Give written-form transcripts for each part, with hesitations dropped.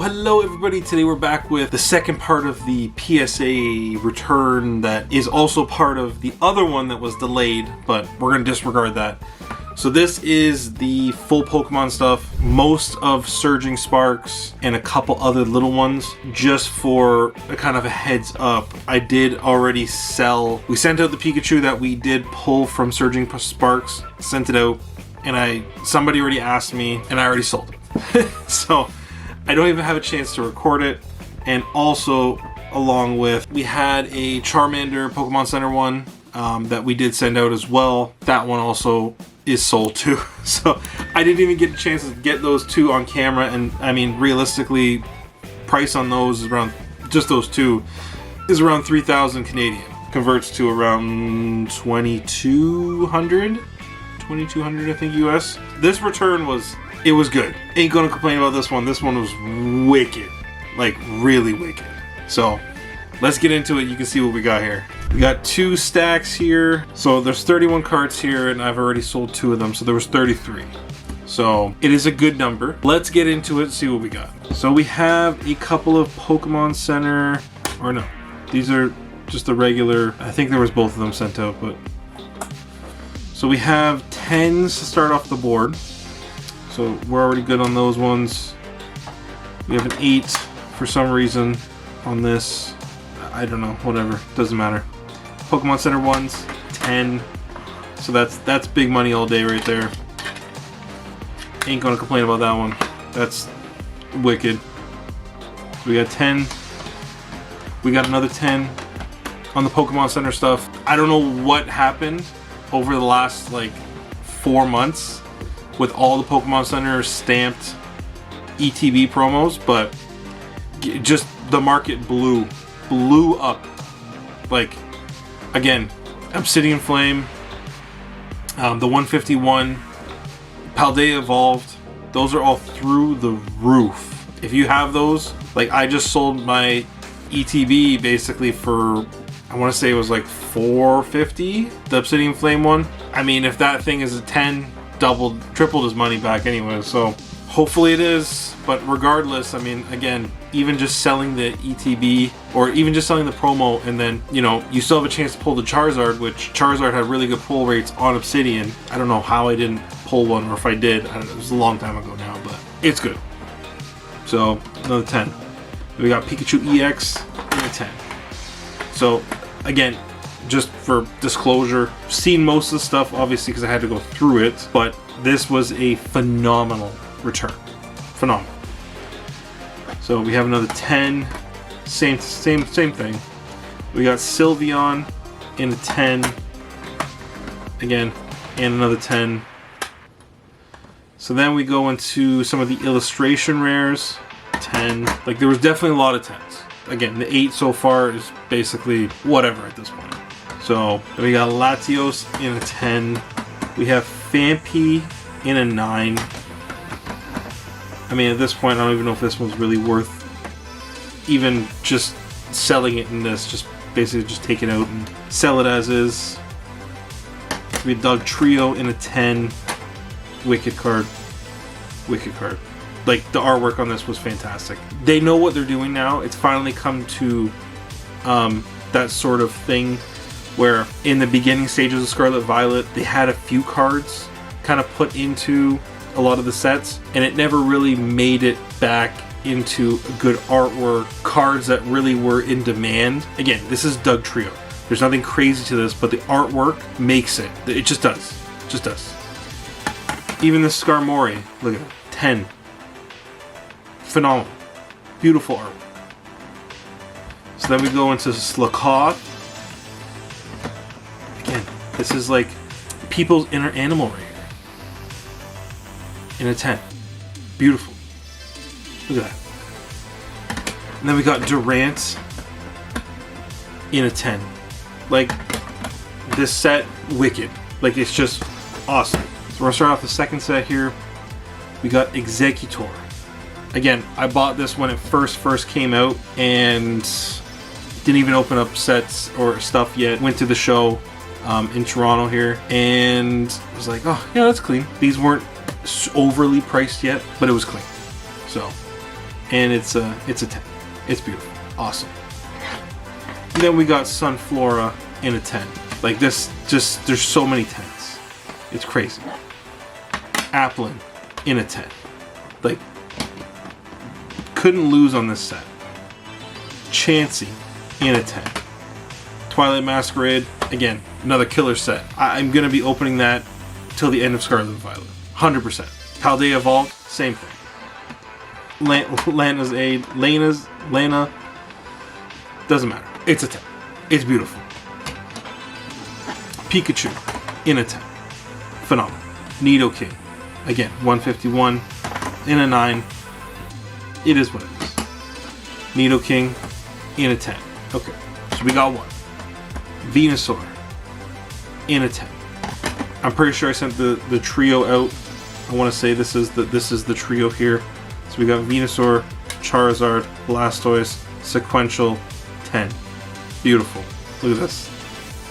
Hello everybody. Today we're back with the second part of the PSA return that is also part of the other one that was delayed, but we're going to disregard that. So this is the full Pokemon stuff, most of Surging Sparks and a couple other little ones. Just for a kind of a heads up, I did already sell, we sent out the Pikachu that we did pull from Surging Sparks, sent it out, and somebody already asked me and I already sold it. So I don't even have a chance to record it. And also, along with, we had a Charmander Pokemon Center one that we did send out as well. That one also is sold too. So I didn't even get a chance to get those two on camera. And I mean, realistically, price on those is around, just those two, is around 3,000 Canadian. Converts to around 2,200 I think US. This return was, it was good. Ain't gonna complain about this one. This one was wicked. Like, really wicked. So, let's get into it. You can see what we got here. We got 2 stacks here. So, there's 31 cards here, and I've already sold 2 of them. So, there was 33. So, it is a good number. Let's get into it and see what we got. So, we have a couple of Pokemon Center, or no. These are just the regular, I think there was both of them sent out, but. So, we have 10s to start off the board. So we're already good on those ones. We have an 8 for some reason on this. I don't know, whatever, doesn't matter. Pokemon Center ones, 10. So that's big money all day right there. Ain't gonna complain about that one. That's wicked. So we got 10. We got another 10 on the Pokemon Center stuff. I don't know what happened over the last like 4 months with all the Pokemon Center stamped ETB promos, but just the market blew up. Like, again, Obsidian Flame, the 151, Paldea Evolved, those are all through the roof. If you have those, like I just sold my ETB basically for, I want to say it was like $450, the Obsidian Flame one. I mean, if that thing is a 10, tripled his money back anyway, so hopefully it is. But regardless, I mean, again, even just selling the ETB or even just selling the promo, and then, you know, you still have a chance to pull the Charizard, which Charizard had really good pull rates on Obsidian. I don't know how I didn't pull one, or if I did, I don't know, it was a long time ago now, but it's good. So another 10. We got Pikachu EX and a 10. So again, just for disclosure, seen most of the stuff obviously because I had to go through it, but this was a phenomenal return. Phenomenal. So we have another 10, same thing. We got Sylveon in a 10 again, and another 10. So then we go into some of the illustration rares. 10. Like, there was definitely a lot of 10s. Again, the 8 so far is basically whatever at this point. So we got Latios in a 10. We have Phanpy in a 9. I mean, at this point, I don't even know if this one's really worth even just selling it in this. Just basically just take it out and sell it as is. We have Dog Trio in a 10. Wicked card. Wicked card. Like, the artwork on this was fantastic. They know what they're doing now. It's finally come to that sort of thing where in the beginning stages of Scarlet Violet, they had a few cards kind of put into a lot of the sets, and it never really made it back into good artwork, cards that really were in demand. Again, this is Doug Trio. There's nothing crazy to this, but the artwork makes it. It just does. Just does. Even the Skarmory, look at it, 10. Phenomenal. Beautiful artwork. So then we go into Slakoth. Again, this is like people's inner animal right here. In a 10. Beautiful. Look at that. And then we got Durant in a 10. Like, this set, wicked. Like, it's just awesome. So we're going to start off the second set here. We got Executor. Again, I bought this when it first came out and didn't even open up sets or stuff yet. Went to the show in Toronto here and was like, oh yeah, that's clean. These weren't overly priced yet, but it was clean. So and it's a 10. It's beautiful, awesome. And then we got Sunflora in a 10. Like this, just there's so many 10s. It's crazy. Applin in a 10. Like, couldn't lose on this set. Chansey in a 10. Twilight Masquerade, again, another killer set. I'm going to be opening that till the end of Scarlet and Violet. 100%. Paldea Evolved, same thing. Lana, doesn't matter. It's a 10. It's beautiful. Pikachu in a 10. Phenomenal. Nidoking, again, 151 in a 9. It is what it is. Nidoking in a 10. Okay, so we got one. Venusaur in a 10. I'm pretty sure I sent the trio out. I want to say this is the trio here. So we got Venusaur, Charizard, Blastoise, Sequential, 10. Beautiful. Look at this.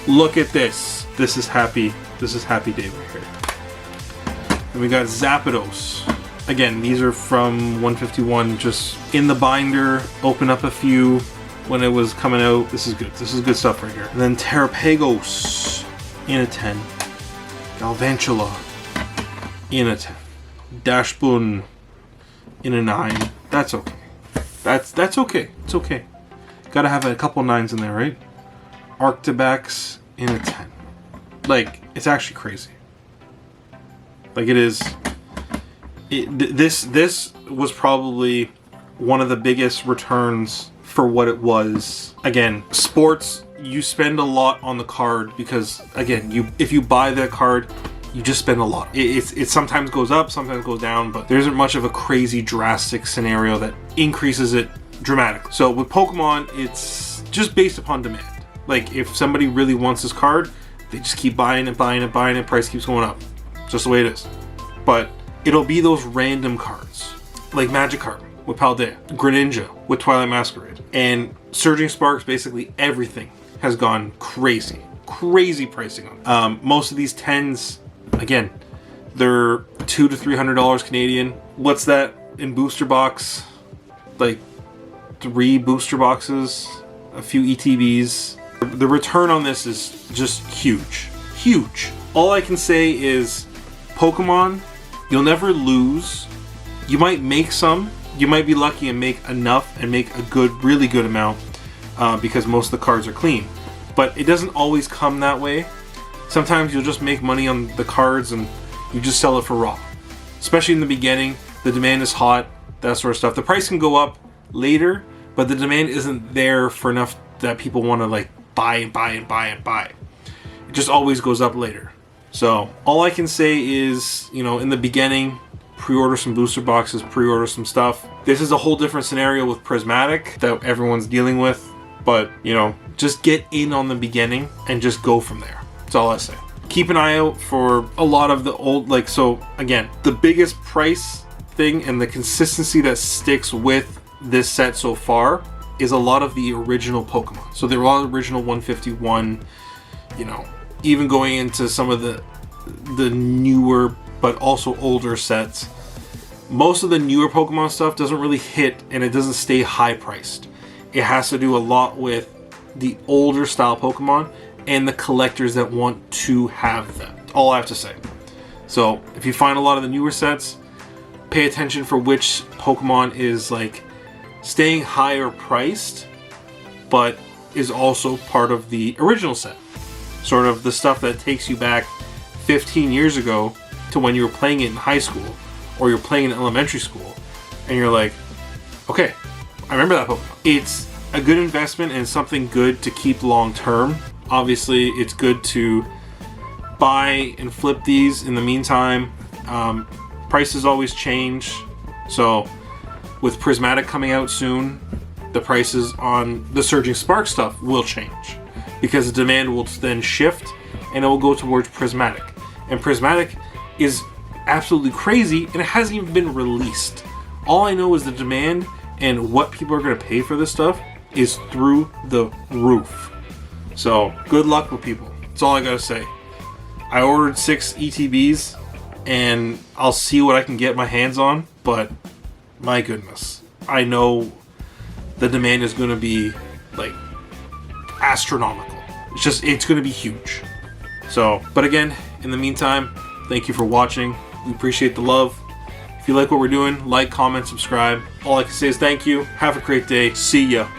Look at this. This is happy. This is happy day right here. And we got Zapdos. Again, these are from 151. Just in the binder. Open up a few when it was coming out. This is good. This is good stuff right here. And then Terrapagos in a 10. Galvantula in a 10. Dashbun in a 9. That's okay. That's okay. It's okay. Gotta have a couple 9s in there, right? Arctibax in a 10. Like, it's actually crazy. Like, it is. This was probably one of the biggest returns for what it was. Again, sports, you spend a lot on the card because, again, if you buy that card, you just spend a lot. It sometimes goes up, sometimes goes down, but there isn't much of a crazy drastic scenario that increases it dramatically. So with Pokemon, it's just based upon demand. Like, if somebody really wants this card, they just keep buying it, price keeps going up. Just the way it is. But it'll be those random cards, like Magikarp with Paldea, Greninja with Twilight Masquerade, and Surging Sparks. Basically everything has gone crazy pricing on. Most of these 10s, again, they're $200 to $300 Canadian. What's that in booster box? Like 3 booster boxes, a few ETBs. The return on this is just huge. All I can say is Pokemon, you'll never lose. You might make some. You might be lucky and make enough and make a really good amount because most of the cards are clean. But it doesn't always come that way. Sometimes you'll just make money on the cards and you just sell it for raw. Especially in the beginning, the demand is hot, that sort of stuff. The price can go up later, but the demand isn't there for enough that people want to like buy. It just always goes up later. So all I can say is, in the beginning, pre-order some booster boxes, pre-order some stuff. This is a whole different scenario with Prismatic that everyone's dealing with, but just get in on the beginning and just go from there. That's all I say. Keep an eye out for a lot of the old, so again, the biggest price thing and the consistency that sticks with this set so far is a lot of the original Pokemon. So they're all original 151, even going into some of the newer but also older sets. Most of the newer Pokemon stuff doesn't really hit and it doesn't stay high priced. It has to do a lot with the older style Pokemon and the collectors that want to have them. All I have to say. So if you find a lot of the newer sets, pay attention for which Pokemon is like staying higher priced, but is also part of the original set. Sort of the stuff that takes you back 15 years ago to when you were playing it in high school or you're playing in elementary school and you're like, okay, I remember that Pokemon. It's a good investment and something good to keep long term. Obviously, it's good to buy and flip these in the meantime. Prices always change. So with Prismatic coming out soon, the prices on the Surging Spark stuff will change because the demand will then shift and it will go towards Prismatic. And Prismatic is absolutely crazy and it hasn't even been released. All I know is the demand and what people are going to pay for this stuff is through the roof. So good luck with people. That's all I got to say. I ordered 6 ETBs and I'll see what I can get my hands on, but my goodness, I know the demand is going to be like astronomical. It's going to be huge. So, but again, in the meantime, thank you for watching. We appreciate the love. If you like what we're doing, like, comment, subscribe. All I can say is thank you. Have a great day. See ya.